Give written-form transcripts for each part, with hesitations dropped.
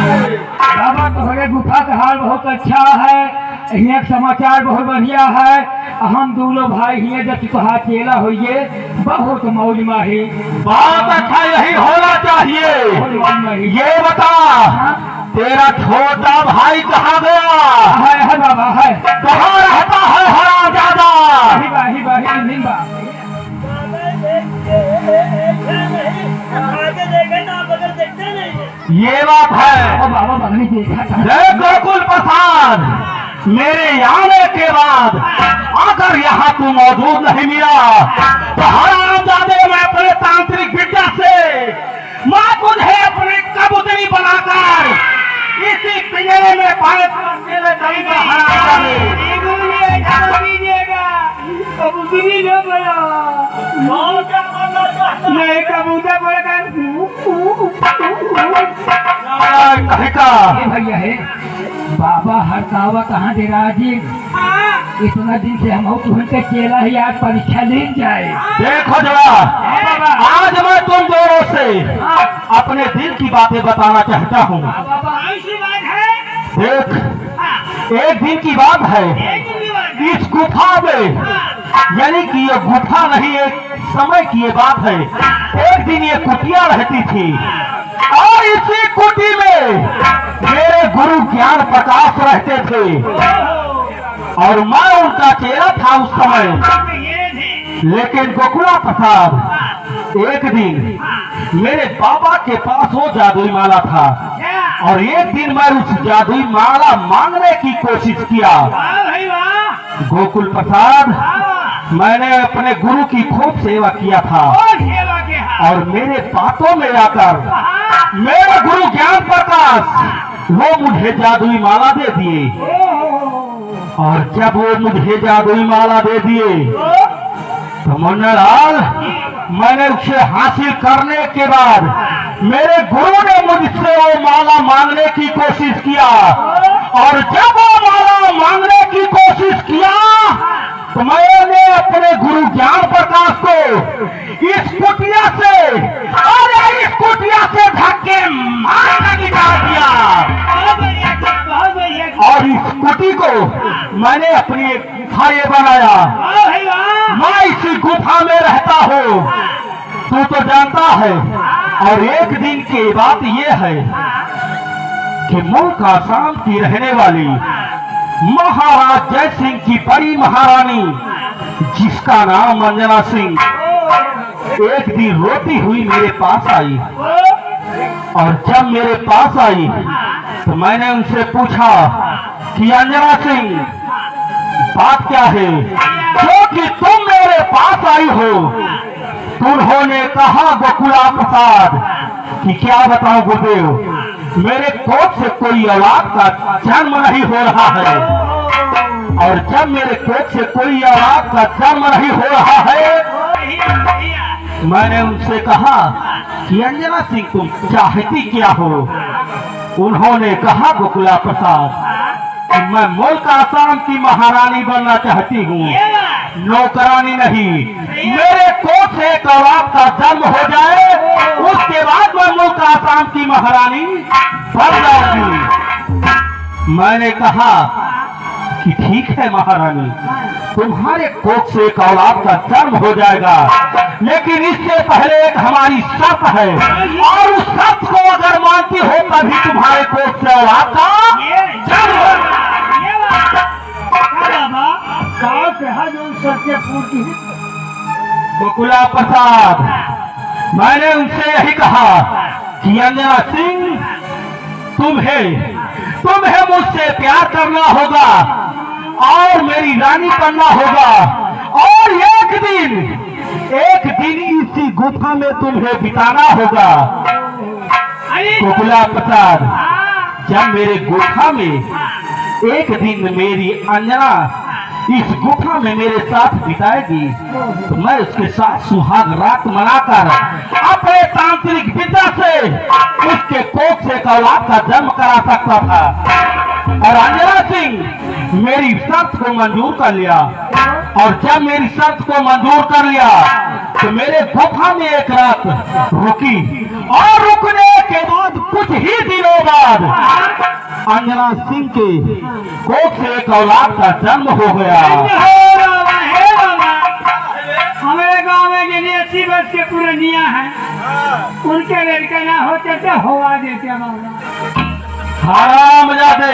बाबा तुम्हारे गुफा का हाल बहुत अच्छा है। यहाँ समाचार बहुत बढ़िया है। हम दोनों भाई हिये जब कहा चेला होइए बहुत मौज माही। बात अच्छा यही होना चाहिए। ये बता तेरा छोटा भाई कहाँ गया है बाबा है कहाँ रहता है हरामजादा? ही बाही निंबा आगे देखे ना बगल देखते नहीं। ये बात है। बाबा बगली देखा था। जय गोकुल प्रसाद, मेरे आने के बाद अगर यहाँ तू मौजूद नहीं मिला तो हरामजादे मैं अपने तांत्रिक विद्या से मैं तुझे अपनी कबूतरी बनाकर इसी पिंजरे में पाए अकेले करूंगा। हरामजादे कबूतरी न बना नहीं कबूतर बोलेगा भैया है। बाबा हड़कावा कहाँ दे राजी? इतना दिन से हम तुमके चेला ही आज परीक्षा ले जाए। देखो जरा, आज मैं तुम दोनों से अपने दिल की बातें बताना चाहता हूँ। देख, एक दिन की बात है। इस गुफा में, यानी कि ये गुफा नहीं एक समय की ये बात है। एक दिन ये कुटिया रहती थी और इसी कुटी में मेरे गुरु ज्ञान प्रकाश रहते थे और मैं उनका चेला था उस समय। लेकिन गोकुला प्रसाद एक दिन मेरे बाबा के पास वो जादुई माला था और एक दिन मैं उस जादुई माला मांगने की कोशिश किया। गोकुल प्रसाद, मैंने अपने गुरु की खूब सेवा किया था और मेरे बातों में आकर मेरे गुरु ज्ञान प्रकाश वो मुझे जादुई माला दे दिए। और जब वो मुझे जादुई माला दे दिए तो मुन्नालाल, मैंने उसे हासिल करने के बाद मेरे गुरु ने मुझसे वो माला मांगने की कोशिश किया और जब वो माला मांगने की कोशिश किया तो मैंने अपने गुरु ज्ञान प्रकाश को इस कुटिया से धक्के मारकर निकाल दिया और इस कुटी को मैंने अपनी गुफा बनाया। मैं इसी गुफा में रहता हूँ, तू तो जानता है। और एक दिन की बात यह है कि मुल्क आसाम की रहने वाली महाराज जय सिंह की बड़ी महारानी जिसका नाम अंजना सिंह एक दिन रोती हुई मेरे पास आई और जब मेरे पास आई तो मैंने उनसे पूछा कि अंजना सिंह बात क्या है, क्योंकि तुम मेरे पास आई हो। उन्होंने कहा गोकुला प्रसाद कि क्या बताऊं गुरुदेव, मेरे कोख से कोई औलाद का जन्म नहीं हो रहा है और जब मेरे कोख से कोई औलाद का जन्म नहीं हो रहा है मैंने उनसे कहा कि अंजना सिंह तुम चाहती क्या हो। उन्होंने कहा गोकुला प्रसाद कि मैं मुल्क आसाम की महारानी बनना चाहती हूँ, नौकरानी नहीं। मेरे कोख से एक औलाद का जन्म हो जाए उसके बाद मैं मुल्क आसाम की महारानी बन जाऊंगी। मैंने कहा कि ठीक है महारानी, तुम्हारे कोख से एक औलाद का जन्म हो जाएगा, लेकिन इससे पहले एक हमारी शर्त है और उस शर्त को अगर मानती हो तभी तुम्हारे कोख से औलाद का जन्म होगा। गोकुला प्रसाद, मैंने उनसे यही कहा कि अंजना सिंह तुम्हें मुझसे प्यार करना होगा और मेरी रानी बनना होगा और एक दिन इसी गुफा में तुम्हें बिताना होगा। गोकुला प्रसाद, जब मेरे गुफा में एक दिन मेरी अंजना इस गुफा में मेरे साथ बिताएगी तो मैं उसके साथ सुहाग रात मनाकर अपने तांत्रिक विद्या से उसके कोख से औलाद का जन्म करा सकता था। और अंजना सिंह मेरी शर्त को मंजूर कर लिया और जब मेरी शर्त को मंजूर कर लिया तो मेरे गुफा में एक रात रुकी और रुकने के बाद बाद कुछ ही दिनों बाद अंजना सिंह के कोख से एक औलाद का जन्म हो गया। हमारे गांव में जिन्हें 80 वर्ष के पुरानिया हैं, उनके लड़के ना होते तो हवा देते बाबा। हरामजादे,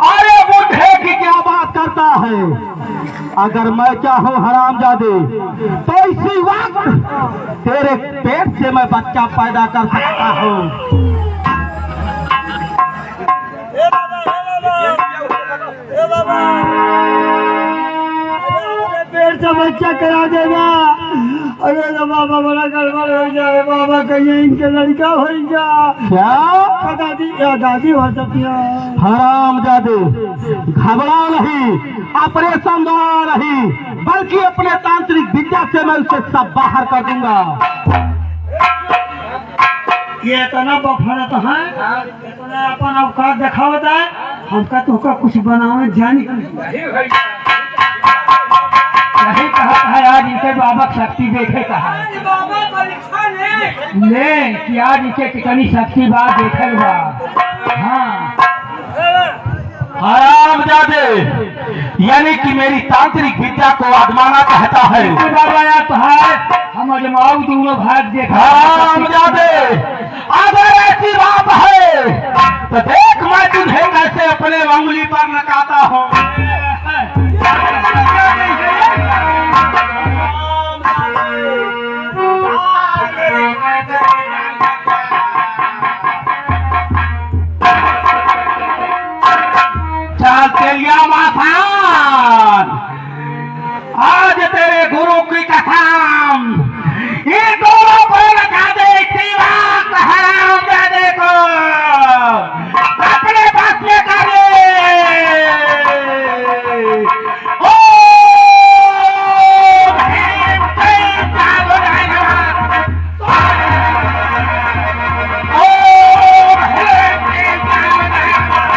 अरे बुढ़े की क्या बात करता है? अगर मैं चाहूं हरामजादे तो इसी वक्त तेरे पेट से मैं बच्चा पैदा कर सकता हूँ। ए बाबा पेट से बच्चा करा देगा। अरे तो बाबा बड़ा गड़बड़ हो जाए बाबा, कहिए इनके लड़का हो जा। क्या दादी या दादी हो सकती है। हरामजादे, घबरा नहीं, ऑपरेशन नहीं, बल्कि अपने तांत्रिक विद्या से मैं उसे सब बाहर कर दूंगा। ये इतना बफड़ा तो है, इतना अपन अवकाश दिखावता है, हमका तो कुछ बनावे जानी यही कहा है। आज इनके बाबा शक्ति देखे कहा बाबा परीक्षा ले ले कि आज इनके कितनी शक्ति बात देखे बा। हाँ हरामजादे, यानी कि मेरी तांत्रिक विद्या को आजमाना कहता है। बाबा या तो है हम अजमाऊ दोनों भाग देखा। हरामजादे, अगर ऐसी बात है तो देख मैं तुझे कैसे अपने उंगली पर नकाता हूँ। चल तेलिया मासान, आज तेरे गुरु की कसम, ये दोनों को लगा दे इसी वक्त हरामजादे को अपने पास में कर ले। ओम ह्रीं क्लीं चामुंडाय नमः। ओम ह्रीं क्लीं चामुंडाय नमः।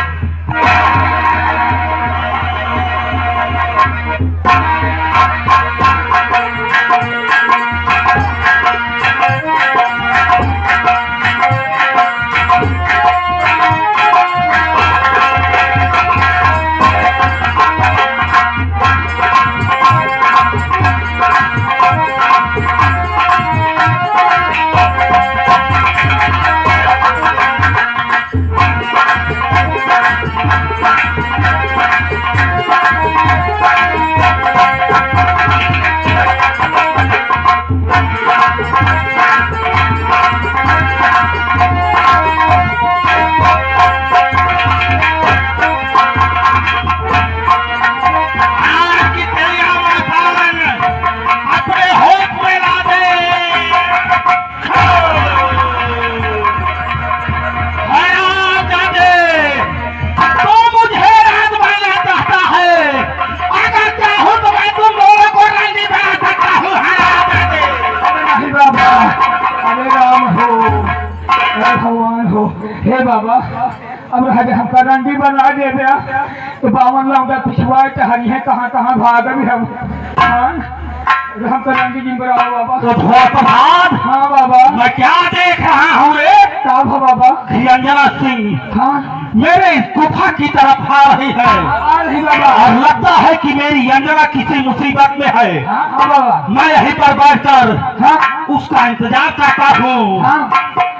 भगवान हो, हे बाबा अब हमका रंडी बना दे दिया तो बावन लौंडा पिछुआ हरी है कहाँ कहाँ भाग भी हम। हमका रंडी जी बनाओ बाबा। तो थोड़ा प्रभात। हाँ बाबा। मैं क्या देख रहा हूँ रे? क्या बाबा? अंजना सिंह हाँ मेरे इस गुफा की तरफ आ रही है। आ रही बाबा। और लगता है कि मेरी अंजना किसी मुसीबत में है। हाँ बाबा। मैं यहीं पर बैठकर हाँ उसका इंतजार करता हूँ। हाँ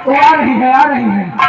वो आ रही है, आ रही है।